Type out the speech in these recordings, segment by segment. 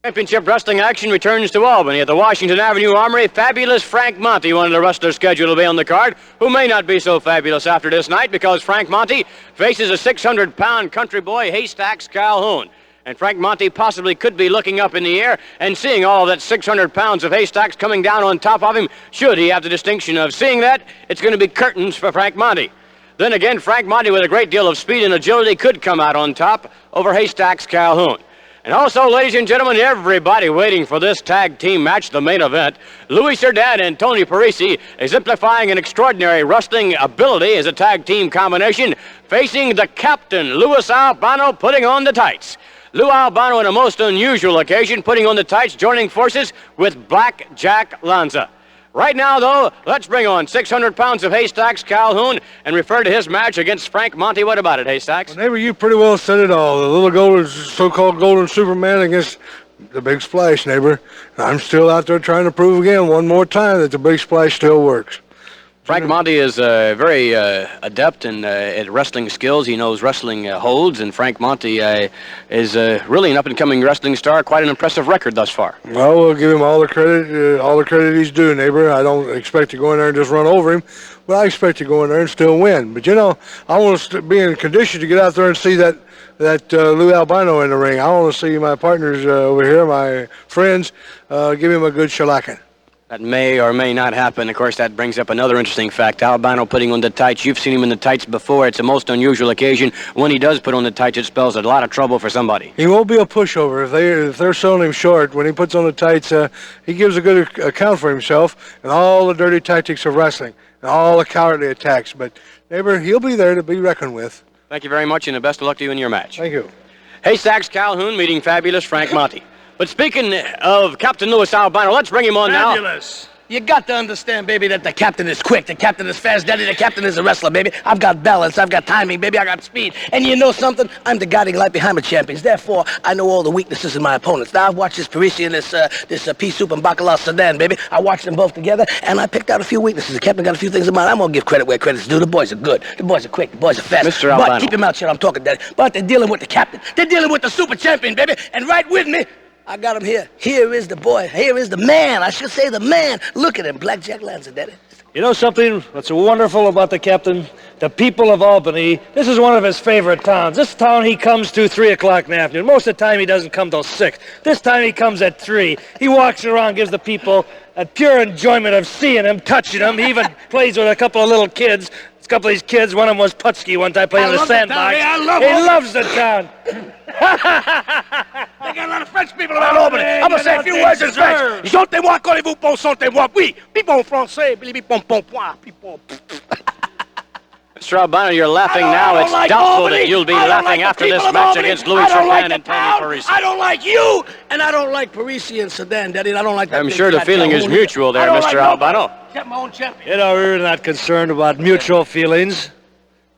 Championship wrestling action returns to Albany at the Washington Avenue Armory. Fabulous Frank Monty, one of the wrestlers scheduled to be on the card, who may not be so fabulous after this night because Frank Monty faces a 600-pound country boy, Haystacks, Calhoun. And Frank Monty possibly could be looking up in the air and seeing all that 600 pounds of Haystacks coming down on top of him. Should he have the distinction of seeing that, it's going to be curtains for Frank Monty. Then again, Frank Monty, with a great deal of speed and agility, could come out on top over Haystacks, Calhoun. And also, ladies and gentlemen, everybody waiting for this tag team match, the main event, Louis Cerdan and Tony Parisi, exemplifying an extraordinary wrestling ability as a tag team combination, facing the captain, Louis Albano, putting on the tights. Lou Albano, on a most unusual occasion, putting on the tights, joining forces with Blackjack Lanza. Right now, though, let's bring on 600 pounds of Haystacks, Calhoun, and refer to his match against Frank Monty. What about it, Haystacks? Well, neighbor, you pretty well said it all. The little golden, so-called golden Superman against the big splash, neighbor. I'm still out there trying to prove again one more time that the big splash still works. Frank Monty is very adept at wrestling skills. He knows wrestling holds, and Frank Monty is really an up-and-coming wrestling star. Quite an impressive record thus far. Well, we'll give him all the credit he's due, neighbor. I don't expect to go in there and just run over him, but I expect to go in there and still win. But, you know, I want to be in condition to get out there and see that Lou Albano in the ring. I want to see my partners over here, my friends, give him a good shellacking. That may or may not happen. Of course, that brings up another interesting fact. Albano putting on the tights. You've seen him in the tights before. It's a most unusual occasion. When he does put on the tights, it spells a lot of trouble for somebody. He won't be a pushover. If they're selling him short, when he puts on the tights, he gives a good account for himself and all the dirty tactics of wrestling and all the cowardly attacks. But, neighbor, he'll be there to be reckoned with. Thank you very much, and the best of luck to you in your match. Thank you. Haystacks, Calhoun meeting fabulous Frank Monty. But speaking of Captain Louis Albano, let's bring him on now. Fabulous. You got to understand, baby, that the captain is quick, the captain is fast, daddy, the captain is a wrestler, baby. I've got balance, I've got timing, baby, I got speed. And you know something? I'm the guiding light behind my champions. Therefore, I know all the weaknesses in my opponents. Now, I've watched this Parisi and this pea soup and bacalao Cerdan, baby. I watched them both together, and I picked out a few weaknesses. The captain got a few things in mind. I'm going to give credit where credit's due. The boys are good. The boys are quick. The boys are fast. Mr. Albano. But keep your mouth shut. I'm talking, daddy. But they're dealing with the captain. They're dealing with the super champion, baby. And right with me, I got him here. Here is the boy. Here is the man. I should say the man. Look at him, Blackjack Lanza, daddy. You know something that's wonderful about the captain? The people of Albany. This is one of his favorite towns. This town he comes to 3 o'clock in the afternoon. Most of the time he doesn't come till 6. This time he comes at 3. He walks around, gives the people a pure enjoyment of seeing him, touching him. He even plays with a couple of little kids. A couple of these kids, one of them was Putski one time playing in the sandbox. He loves the town. They got a lot of French people around Albany. I'm going to say a few words in French. Chantez-moi, connaissez-vous bon chantez-moi? Oui, pipon français, pipon pom point, pipon. Mr. Albano, you're laughing now. It's doubtful that you'll be laughing after this match against Louis Cerdan and Tony Parisi. I don't like you, and I don't like Parisi and Cerdan, daddy. I don't like that. I'm sure the feeling is mutual there, Mr. Albano. Get my own champion. You know, we're not concerned about mutual feelings.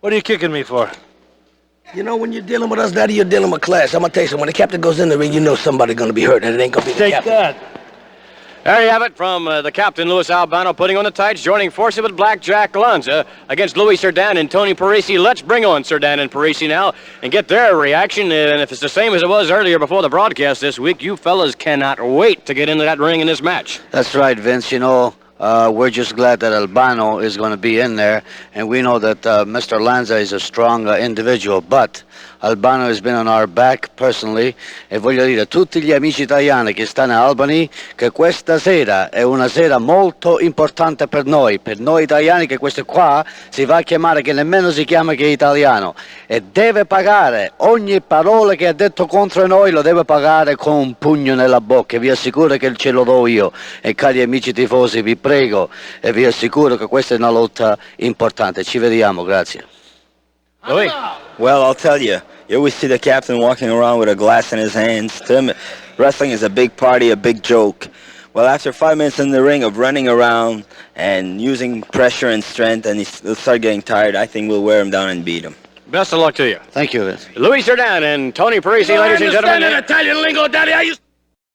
What are you kicking me for? You know, when you're dealing with us, daddy, you're dealing with class. I'm going to tell you something. When the captain goes in the ring, you know somebody's going to be hurt, and it ain't going to be the captain. Take that. There you have it from the captain, Louis Albano, putting on the tights, joining forces with Blackjack Lanza against Louis Cerdan and Tony Parisi. Let's bring on Cerdan and Parisi now and get their reaction. And if it's the same as it was earlier before the broadcast this week, you fellas cannot wait to get into that ring in this match. That's right, Vince. You know, we're just glad that Albano is going to be in there, and we know that Mr. Lanza is a strong individual, but Albano has been on our back personally, e voglio dire a tutti gli amici italiani che stanno a Albany che questa sera è una sera molto importante per noi italiani, che questo qua si va a chiamare, che nemmeno si chiama che è italiano, e deve pagare ogni parola che ha detto contro noi, lo deve pagare con un pugno nella bocca. Vi assicuro che ce lo do io, e cari amici tifosi, vi prego e vi assicuro che questa è una lotta importante. Ci vediamo, grazie. Louis. Well, I'll tell you, you always see the captain walking around with a glass in his hands. To him, wrestling is a big party, a big joke. Well, after 5 minutes in the ring of running around and using pressure and strength, and he'll start getting tired, I think we'll wear him down and beat him. Best of luck to you. Thank you, Vince. Louis Cerdan and Tony Parisi, ladies and gentlemen. I understand in Italian lingo, daddy. I used